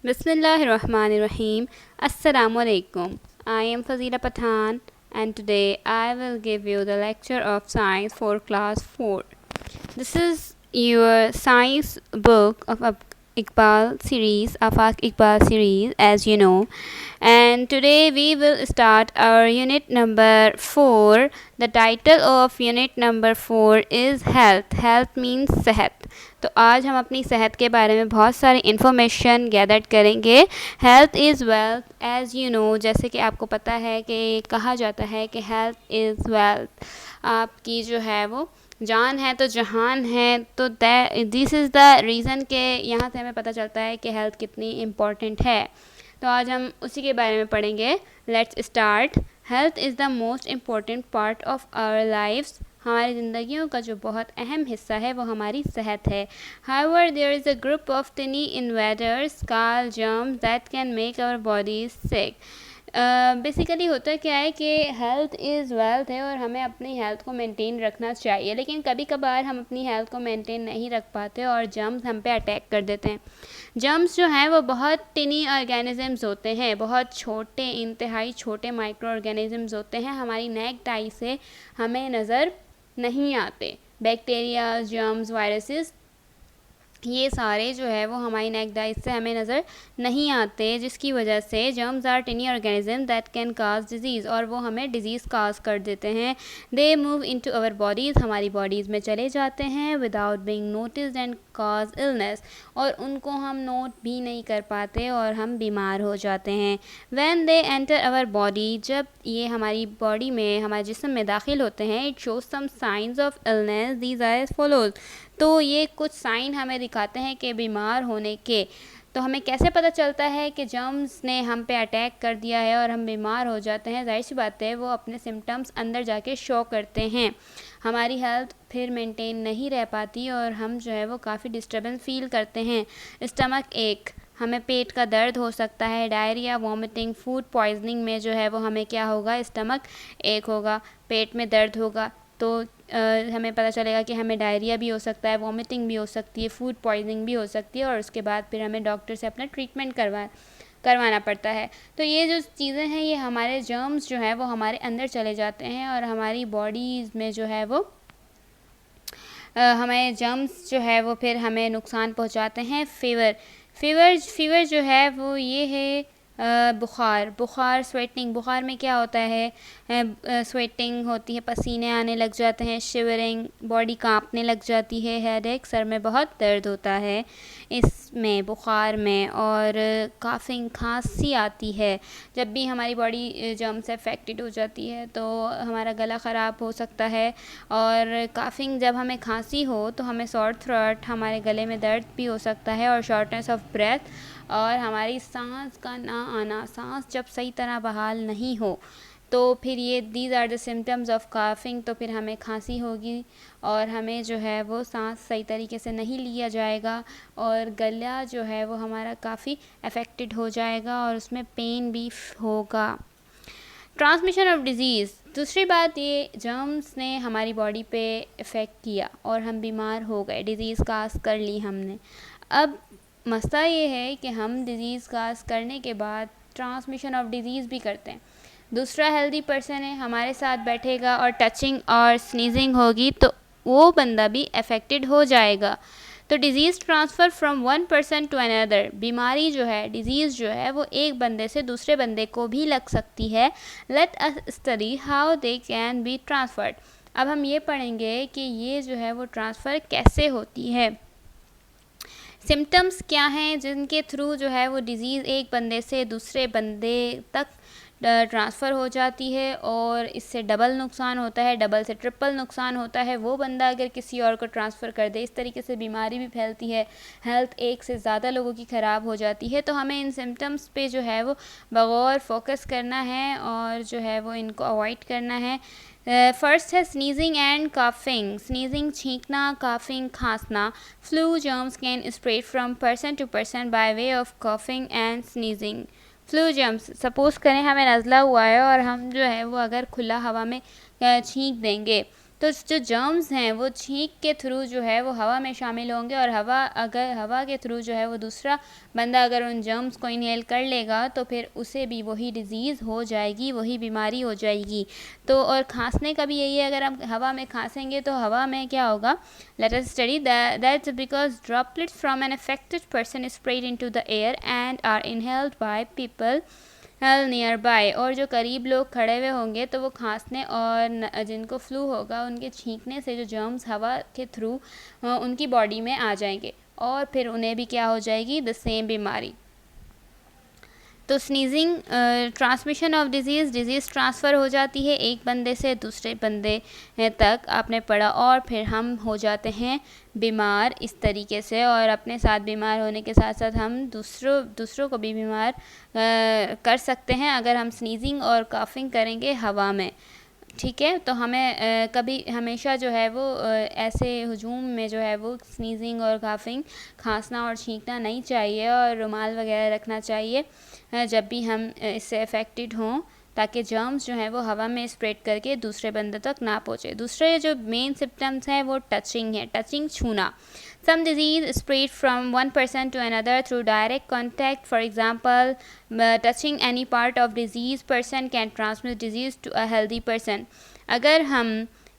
Bismillahirrahmanirrahim. Assalamu alaikum. I am Fazila Pathan and today I will give you the lecture of science for class 4. This is your science book of Iqbal series, Afaq Iqbal series, as you know. And today we will start our unit number 4. The title of unit number 4 is health. Health means सेहत. तो आज हम अपनी सेहत के बारे में बहुत सारी इन्फॉर्मेशन गैदर करेंगे. Health is wealth, as you know, जैसे कि आपको पता है कि कहा जाता है कि हेल्थ इज़ वेल्थ. आपकी जो है वो जान है तो जहान है. तो दिस इज़ द रीज़न के यहाँ से हमें पता चलता है कि हेल्थ कितनी इम्पॉर्टेंट है. तो आज हम उसी के बारे में पढ़ेंगे. Let's start. Health is the most important part of our lifes. हमारी ज़िंदगियों का जो बहुत अहम हिस्सा है वो हमारी सेहत है. However there is a group of tiny invaders called germs that can make our bodies sick. Basically होता क्या है कि हेल्थ इज़ वेल्थ है और हमें अपनी हेल्थ को मेंटेन रखना चाहिए, लेकिन कभी कभार हम अपनी हेल्थ को मेंटेन नहीं रख पाते और जर्म्स हम पे अटैक कर देते हैं. जर्म्स जो हैं वो बहुत टिनी ऑर्गेनिजम्स होते हैं, बहुत छोटे, इंतहाई छोटे माइक्रो ऑर्गेनिजम्स होते हैं. हमारी नेक डाई से हमें नज़र नहीं आते. बैक्टीरिया, जर्म्स, वायरसेस, ये सारे जो है वो हमारी नेक डाइस से हमें नज़र नहीं आते, जिसकी वजह से germs are tiny organism that can cause disease, और वो हमें डिजीज़ काज कर देते हैं. They move into our bodies, हमारी बॉडीज़ में चले जाते हैं without being noticed and cause illness, और उनको हम नोट भी नहीं कर पाते और हम बीमार हो जाते हैं. When they enter our body, जब ये हमारी बॉडी में, हमारे जिस्म में दाखिल होते हैं, it shows some signs of illness. These are as follows. तो ये कुछ साइन हमें दिखाते हैं कि बीमार होने के. तो हमें कैसे पता चलता है कि जर्म्स ने हम पे अटैक कर दिया है और हम बीमार हो जाते हैं? जाहिर सी बात है, वो अपने सिम्टम्स अंदर जाके शो करते हैं. हमारी हेल्थ फिर मेंटेन नहीं रह पाती और हम जो है वो काफ़ी डिस्टर्बेंस फील करते हैं. स्टमक एक, हमें पेट का दर्द हो सकता है. डायरिया, वॉमिटिंग, फूड पॉइजनिंग में जो है वो हमें क्या होगा? स्टमक एक होगा, पेट में दर्द होगा. तो हमें पता चलेगा कि हमें डायरिया भी हो सकता है, वॉमिटिंग भी हो सकती है, फूड पॉइजनिंग भी हो सकती है, और उसके बाद फिर हमें डॉक्टर से अपना ट्रीटमेंट करवाना पड़ता है. तो ये जो चीज़ें हैं, ये हमारे जर्म्स जो हैं वो हमारे अंदर चले जाते हैं और हमारी बॉडीज़ में जो है वो हमें जर्म्स जो है वो फिर हमें नुकसान पहुंचाते हैं. फीवर जो है वो ये है. बुखार, स्वेटिंग. बुखार में क्या होता है? स्वेटिंग होती है, पसीने आने लग जाते हैं. शिवरिंग, बॉडी कांपने लग जाती है. हेडेक, सर में बहुत दर्द होता है इसमें, बुखार में. और काफिंग, खांसी आती है. जब भी हमारी बॉडी जर्म से अफेक्टेड हो जाती है तो हमारा गला ख़राब हो सकता है. और काफिंग, जब हमें खांसी हो तो हमें सॉर थ्रोट, हमारे गले में दर्द भी हो सकता है, और शॉर्टनेस ऑफ ब्रेथ, और हमारी सांस का ना आना. सांस जब सही तरह बहाल नहीं हो तो फिर ये these are the symptoms of coughing. तो फिर हमें खांसी होगी और हमें जो है वो सांस सही तरीके से नहीं लिया जाएगा, और गला जो है वो हमारा काफ़ी अफेक्टेड हो जाएगा और उसमें पेन भी होगा. Transmission of disease. दूसरी बात, ये जर्म्स ने हमारी बॉडी पे इफ़ेक्ट किया और हम बीमार हो गए, डिज़ीज़ काज कर ली हमने. अब मसला ये है कि हम डिज़ीज़ काज करने के बाद ट्रांसमिशन ऑफ डिज़ीज़ भी करते हैं. दूसरा हेल्दी पर्सन है, हमारे साथ बैठेगा और टचिंग और स्नीजिंग होगी तो वो बंदा भी अफेक्टेड हो जाएगा. तो disease transfer from one person to another. बीमारी जो है, डिज़ीज़ जो है, वो एक बंदे से दूसरे बंदे को भी लग सकती है. Late us study how they can be transferred. अब हम ये पढ़ेंगे कि ये जो है वो ट्रांसफ़र कैसे होती है. सिम्टम्स क्या हैं जिनके थ्रू जो है वो डिज़ीज़ एक बंदे से दूसरे बंदे तक ट्रांसफ़र हो जाती है, और इससे डबल नुकसान होता है, डबल से ट्रिपल नुकसान होता है. वो बंदा अगर किसी और को ट्रांसफ़र कर दे, इस तरीके से बीमारी भी फैलती है, हेल्थ एक से ज़्यादा लोगों की ख़राब हो जाती है. तो हमें इन सिम्टम्स पे जो है वो बगौर फोकस करना है और जो है वो इनको अवॉइड करना है. फर्स्ट है स्नीजिंग एंड काफिंग. स्नीजिंग, छींकना, काफिंग, खांसना. Flu germs can spread from person to person by way of coughing and sneezing. Flu germs, suppose करें हमें नज़ला हुआ है और हम जो है वो अगर खुला हवा में छींक देंगे तो जो जर्म्स हैं वो छींक के थ्रू जो है वो हवा में शामिल होंगे, और हवा के थ्रू जो है वो दूसरा बंदा अगर उन जर्म्स को इनहेल कर लेगा तो फिर उसे भी वही डिज़ीज़ हो जाएगी, वही बीमारी हो जाएगी। तो और खांसने का भी यही है, अगर हम हवा में खांसेंगे तो हवा में क्या होगा, let us study that's because droplets from an affected person spread into the air and are inhaled by people nearby. और जो करीब लोग खड़े हुए होंगे तो वो खांसने और जिनको फ्लू होगा उनके छींकने से जो जर्म्स हवा के थ्रू उनकी बॉडी में आ जाएंगे और फिर उन्हें भी क्या हो जाएगी, द सेम बीमारी। तो sneezing transmission of disease transfer हो जाती है एक बंदे से दूसरे बंदे तक, आपने पढ़ा, और फिर हम हो जाते हैं बीमार इस तरीके से, और अपने साथ बीमार होने के साथ साथ हम दूसरों को भी बीमार कर सकते हैं अगर हम स्नीजिंग और काफिंग करेंगे हवा में। ठीक है, तो हमें कभी हमेशा जो है वो ऐसे हुजूम में जो है वो स्नीजिंग और काफिंग, खांसना और छींकना नहीं चाहिए, और रुमाल वगैरह रखना चाहिए जब भी हम इससे अफेक्टेड हों, ताकि जर्म्स जो हैं वो हवा में स्प्रेड करके दूसरे बंदे तक ना पहुँचे। दूसरे जो मेन सिम्टम्स हैं वो टचिंग है, टचिंग, छूना। Some disease spread from one person to another through direct contact. For example, touching any part of diseased person can transmit disease to a healthy person. अगर हम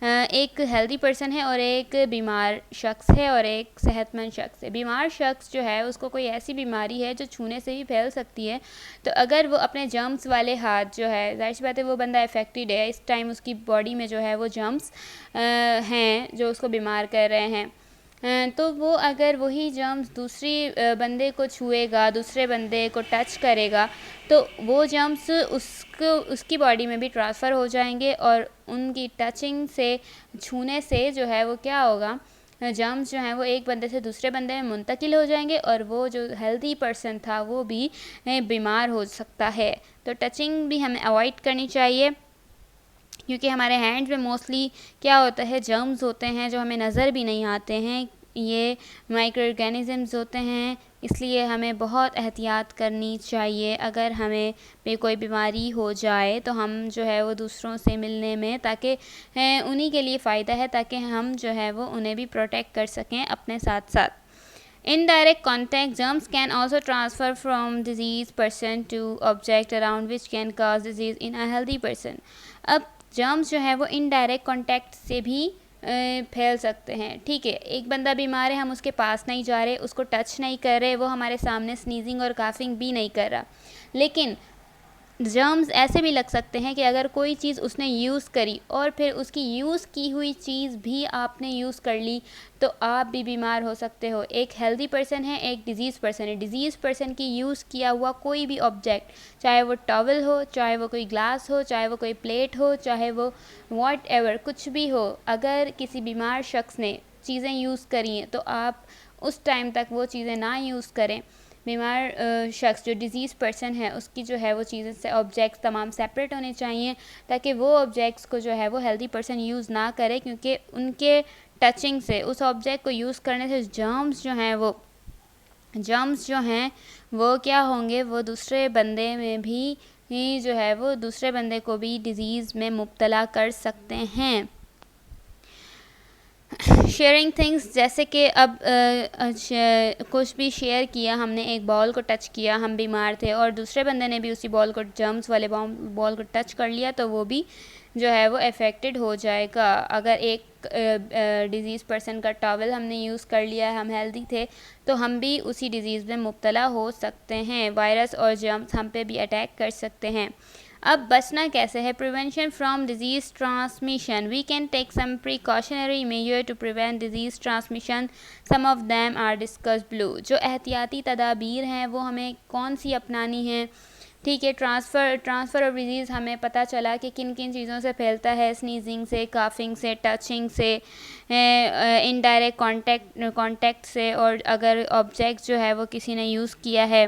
एक हेल्दी पर्सन है और एक बीमार शख्स है और एक सेहतमंद शख्स है, बीमार शख्स जो है उसको कोई ऐसी बीमारी है जो छूने से भी फैल सकती है, तो अगर वो अपने जर्म्स वाले हाथ जो है, जाहिर सी बात है वो बंदा अफेक्टेड है, इस टाइम उसकी बॉडी में जो है वो जर्म्स हैं जो उसको बीमार कर रहे हैं, तो वो अगर वही जर्म्स दूसरी बंदे को छुएगा, दूसरे बंदे को टच करेगा, तो वो जर्म्स उसकी बॉडी में भी ट्रांसफ़र हो जाएंगे, और उनकी टचिंग से, छूने से जो है वो क्या होगा, जर्म्स जो हैं वो एक बंदे से दूसरे बंदे में मुंतकिल हो जाएंगे, और वो जो हेल्दी पर्सन था वो भी बीमार हो सकता है। तो टचिंग भी हमें अवॉइड करनी चाहिए, क्योंकि हमारे हैंड्स में मोस्टली क्या होता है, जर्म्स होते हैं जो हमें नज़र भी नहीं आते हैं, ये माइक्रो ऑर्गेनिज़म्स होते हैं, इसलिए हमें बहुत एहतियात करनी चाहिए। अगर हमें पे कोई बीमारी हो जाए तो हम जो है वो दूसरों से मिलने में, ताकि उन्हीं के लिए फ़ायदा है, ताकि हम जो है वो उन्हें भी प्रोटेक्ट कर सकें अपने साथ साथ। Indirect contact, germs can also transfer from diseased person to object around which can cause disease in a healthy person. अब जर्म्स जो है वो इनडायरेक्ट कांटेक्ट से भी फैल सकते हैं। ठीक है, एक बंदा बीमार है, हम उसके पास नहीं जा रहे, उसको टच नहीं कर रहे, वो हमारे सामने स्नीजिंग और काफिंग भी नहीं कर रहा, लेकिन जर्म्स ऐसे भी लग सकते हैं कि अगर कोई चीज़ उसने यूज़ करी और फिर उसकी यूज़ की हुई चीज़ भी आपने यूज़ कर ली, तो आप भी बीमार हो सकते हो। एक हेल्दी पर्सन है, एक डिज़ीज़ पर्सन है। डिज़ीज़ पर्सन की यूज़ किया हुआ कोई भी ऑब्जेक्ट, चाहे वो टॉवल हो, चाहे वो कोई ग्लास हो, चाहे वो कोई प्लेट हो, चाहे वो वॉट एवर कुछ भी हो, अगर किसी बीमार शख्स ने चीज़ें यूज़ करी हैं तो आप उस टाइम तक वो चीज़ें ना यूज़ करें। बीमार शख्स जो डिज़ीज़ पर्सन है उसकी जो है वो चीज़ें से ऑब्जेक्ट्स तमाम सेपरेट होने चाहिए, ताकि वो ऑब्जेक्ट्स को जो है वो हेल्दी पर्सन यूज़ ना करे, क्योंकि उनके टचिंग से, उस ऑब्जेक्ट को यूज़ करने से जर्म्स जो हैं वो क्या होंगे, वो दूसरे बंदे में भी जो है वो दूसरे बंदे को भी डिज़ीज़ में मुब्तला कर सकते हैं। शेयरिंग थिंग्स, जैसे कि अब कुछ भी शेयर किया, हमने एक बॉल को टच किया, हम बीमार थे और दूसरे बंदे ने भी उसी बॉल को, जर्म्स वाले बॉल को टच कर लिया, तो वो भी जो है वो अफेक्टेड हो जाएगा। अगर एक डिज़ीज़ पर्सन का टॉवल हमने यूज़ कर लिया है, हम हेल्दी थे, तो हम भी उसी डिज़ीज़ में मुब्तला हो सकते हैं। वायरस और जर्म्स हम पे भी अटैक कर सकते हैं। अब बचना कैसे है? Prevention from disease transmission, we can take some precautionary measure to prevent disease transmission, some of them are discussed below. जो एहतियाती तदाबीर हैं वो हमें कौन सी अपनानी है? ठीक है, ट्रांसफ़र ऑफ डिजीज़ हमें पता चला कि किन किन चीज़ों से फैलता है, स्नीजिंग से, काफिंग से, टचिंग से, इनडायरेक्ट कॉन्टेक्ट से, और अगर ऑब्जेक्ट जो है वो किसी ने यूज़ किया है,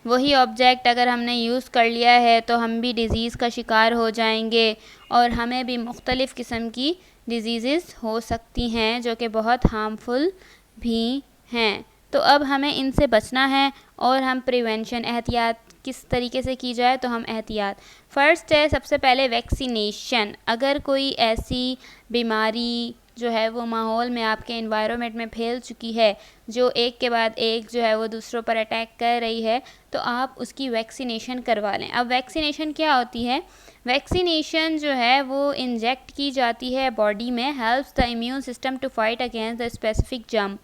वही ऑब्जेक्ट अगर हमने यूज़ कर लिया है तो हम भी डिज़ीज़ का शिकार हो जाएंगे और हमें भी मुख्तलिफ़ किस्म की डिजीज़ हो सकती हैं जो कि बहुत हार्मफुल भी हैं। तो अब हमें इनसे बचना है और हम प्रिवेंशन, एहतियात किस तरीके से की जाए, तो हम एहतियात, फ़र्स्ट है सबसे पहले वैक्सीनेशन। अगर कोई ऐसी बीमारी जो है वो माहौल में, आपके एनवायरनमेंट में फैल चुकी है, जो एक के बाद एक जो है वो दूसरों पर अटैक कर रही है, तो आप उसकी वैक्सीनेशन करवा लें। अब वैक्सीनेशन क्या होती है? वैक्सीनेशन जो है वो इंजेक्ट की जाती है बॉडी में, helps the immune system to fight against the specific germ.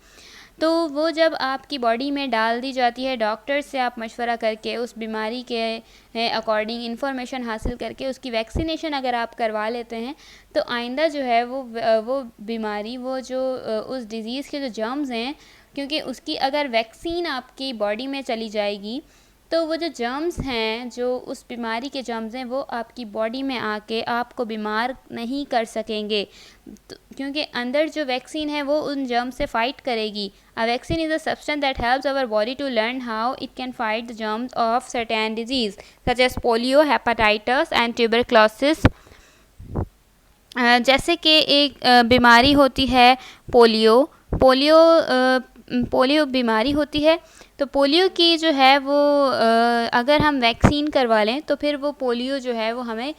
तो वो जब आपकी बॉडी में डाल दी जाती है, डॉक्टर से आप मशवरा करके उस बीमारी के अकॉर्डिंग इंफॉर्मेशन हासिल करके उसकी वैक्सीनेशन अगर आप करवा लेते हैं, तो आइंदा जो है वो बीमारी, वो जो उस डिज़ीज़ के जो जर्म्स हैं, क्योंकि उसकी अगर वैक्सीन आपकी बॉडी में चली जाएगी, तो वो जो जर्म्स हैं, जो उस बीमारी के जर्म्स हैं, वो आपकी बॉडी में आके आपको बीमार नहीं कर सकेंगे, तो क्योंकि अंदर जो वैक्सीन है वो उन जर्म्स से फाइट करेगी। A vaccine is a substance that helps our body to learn how it can fight the germs of certain disease such as polio, hepatitis and tuberculosis. जैसे कि एक बीमारी होती है पोलियो बीमारी होती है, तो पोलियो की जो है वो अगर हम वैक्सीन करवा लें, तो फिर वो पोलियो जो है वो हमें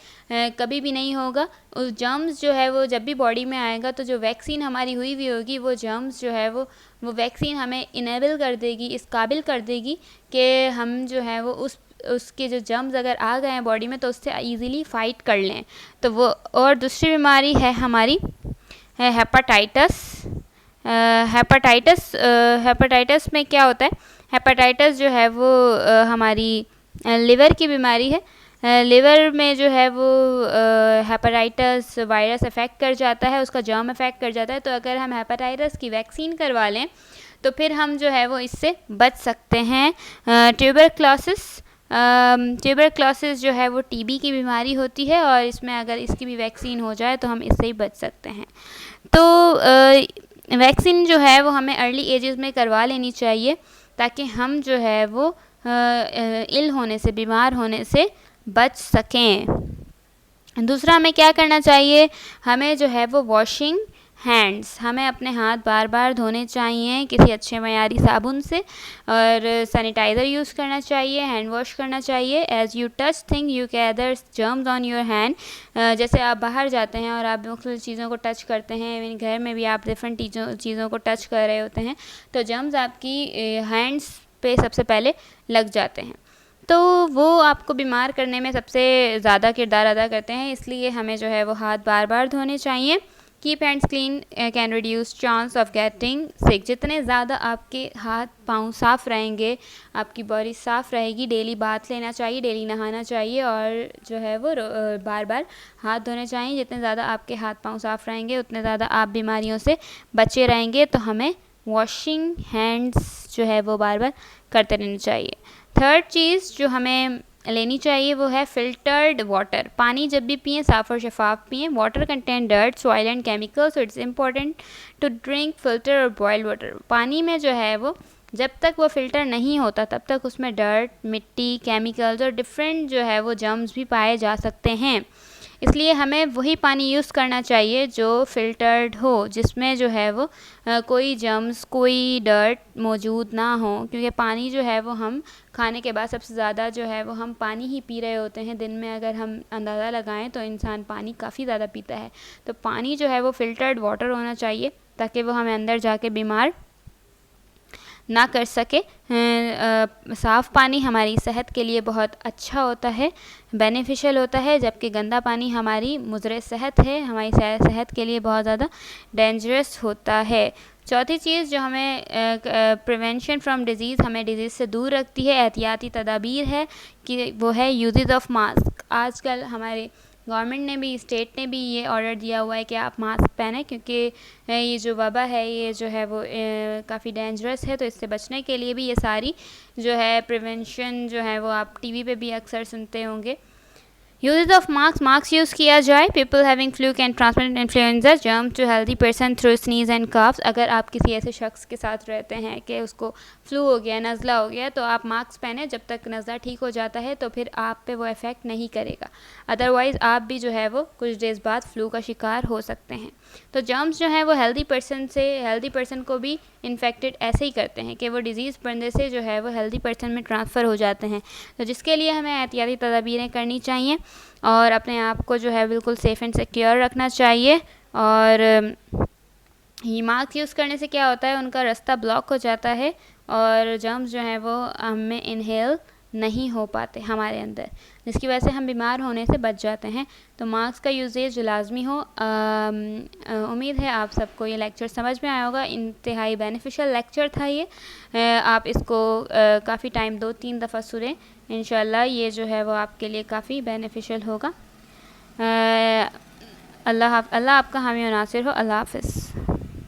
कभी भी नहीं होगा। उस जर्म्स जो है वो जब भी बॉडी में आएगा, तो जो वैक्सीन हमारी हुई हुई होगी, वो जर्म्स जो है वो वैक्सीन हमें इनेबल कर देगी, इस काबिल कर देगी कि हम जो है वो उसके जो जर्म्स अगर आ गए हैं बॉडी में, तो उससे ईज़िली फ़ाइट कर लें। तो वो, और दूसरी बीमारी है हमारी हेपेटाइटिस। हेपेटाइटिस में क्या होता है? हेपेटाइटिस जो है वो हमारी लिवर की बीमारी है। लिवर में जो है वो हेपेटाइटिस वायरस अफेक्ट कर जाता है, उसका जर्म अफेक्ट कर जाता है। तो अगर हम हेपेटाइटिस की वैक्सीन करवा लें, तो फिर हम जो है वो इससे बच सकते हैं। ट्यूबरक्लोसिस जो है वो टीबी की बीमारी होती है, और इसमें अगर इसकी भी वैक्सीन हो जाए तो हम इससे ही बच सकते हैं। तो वैक्सीन जो है वो हमें अर्ली एजेस में करवा लेनी चाहिए, ताकि हम जो है वो इल होने से, बीमार होने से बच सकें। दूसरा हमें क्या करना चाहिए? हमें जो है वो वॉशिंग हैंड्स, हमें अपने हाथ बार बार धोने चाहिए किसी अच्छे मयारी साबुन से, और सैनिटाइज़र यूज़ करना चाहिए, हैंड वॉश करना चाहिए। As you touch thing you gather germs on your hand. जैसे आप बाहर जाते हैं और आप मुख्तलिफ़ चीज़ों को टच करते हैं, इवन घर में भी आप डिफरेंट चीज़ों को टच कर रहे होते हैं, तो जर्म्स आपकी हैंड्स पे सबसे पहले लग जाते हैं, तो वो आपको बीमार करने में सबसे ज़्यादा किरदार अदा करते हैं। इसलिए हमें जो है वो हाथ बार बार धोने चाहिए। Keep hands clean can reduce chance of getting सिक। जितने ज़्यादा आपके हाथ पाँव साफ़ रहेंगे, आपकी बॉडी साफ़ रहेगी, डेली बाथ लेना चाहिए, डेली नहाना चाहिए, और जो है वो बार बार हाथ धोने चाहिए। जितने ज़्यादा आपके हाथ पाँव साफ़ रहेंगे, उतने ज़्यादा आप बीमारियों से बचे रहेंगे। तो हमें वॉशिंग हैंड्स जो है वो बार बार करते रहना चाहिए। थर्ड चीज़ जो हमें लेनी चाहिए वो है फ़िल्टर्ड वाटर। पानी जब भी पिएं, साफ़ और शफाफ पिएं। Water contain dirt, soil and chemicals, so it's important to drink filter और बॉइल्ड वाटर। पानी में जो है वो जब तक वो फ़िल्टर नहीं होता, तब तक उसमें डर्ट, मिट्टी, केमिकल्स और डिफरेंट जो है वो जर्म्स भी पाए जा सकते हैं। इसलिए हमें वही पानी यूज़ करना चाहिए जो फ़िल्टर्ड हो, जिसमें जो है वो कोई जर्म्स, कोई डर्ट मौजूद ना हो। क्योंकि पानी जो है वो हम खाने के बाद सबसे ज़्यादा जो है वो हम पानी ही पी रहे होते हैं। दिन में अगर हम अंदाज़ा लगाएं तो इंसान पानी काफ़ी ज़्यादा पीता है। तो पानी जो है वो फ़िल्टर्ड वाटर होना चाहिए, ताकि वो हमें अंदर जाके बीमार ना कर सके। साफ़ पानी हमारी सेहत के लिए बहुत अच्छा होता है, बेनिफिशियल होता है, जबकि गंदा पानी हमारी मुज़र सेहत है, हमारी सेहत के लिए बहुत ज़्यादा डेंजरस होता है। चौथी चीज़ जो हमें प्रिवेंशन फ्रॉम डिज़ीज़, हमें डिज़ीज़ से दूर रखती है, एहतियाती तदाबीर है कि वो है यूजेज़ ऑफ मास्क। आजकल हमारे गवर्नमेंट ने भी, स्टेट ने भी ये ऑर्डर दिया हुआ है कि आप मास्क पहनें, क्योंकि ये जो वबा है ये जो है वो काफ़ी डेंजरस है। तो इससे बचने के लिए भी ये सारी जो है प्रिवेंशन जो है वो आप टीवी पे भी अक्सर सुनते होंगे यूजेस ऑफ मास्क यूज़ किया जाए। People having flu can transmit influenza germ to healthy person through sneeze and coughs. अगर आप किसी ऐसे शख्स के साथ रहते हैं कि उसको फ्लू हो गया, नज़ला हो गया, तो आप मास्क पहने जब तक नज़ला ठीक हो जाता है, तो फिर आप पे वो इफ़ेक्ट नहीं करेगा। अदरवाइज़ आप भी जो है वो कुछ डेज़ बाद फ्लू का शिकार हो सकते हैं। तो जर्म्स जो है वो हेल्दी पर्सन को भी इन्फेक्टेड ऐसे ही करते हैं कि वो डिज़ीज़ बंदे से जो है वो हेल्दी पर्सन में ट्रांसफ़र हो जाते हैं। तो जिसके लिए हमें एहतियाती तदाबीरें करनी चाहिए और अपने आप को जो है बिल्कुल सेफ़ एंड सिक्योर रखना चाहिए। और ये मास्क यूज़ करने से क्या होता है, उनका रास्ता ब्लॉक हो जाता है और जर्म्स जो हैं वो हमें इनहेल नहीं हो पाते हमारे अंदर, जिसकी वजह से हम बीमार होने से बच जाते हैं। तो मास्क का यूजेज लाजमी हो। उम्मीद है आप सबको ये लेक्चर समझ में आया होगा। इंतहाई बेनिफिशियल लेक्चर था ये। आप इसको काफ़ी टाइम 2-3 दफ़ा सुनें, इंशाल्लाह ये जो है वो आपके लिए काफ़ी बेनिफिशियल होगा। अल्लाह आपका हामी और नासिर हो। अल्लाह हाफ़िज़।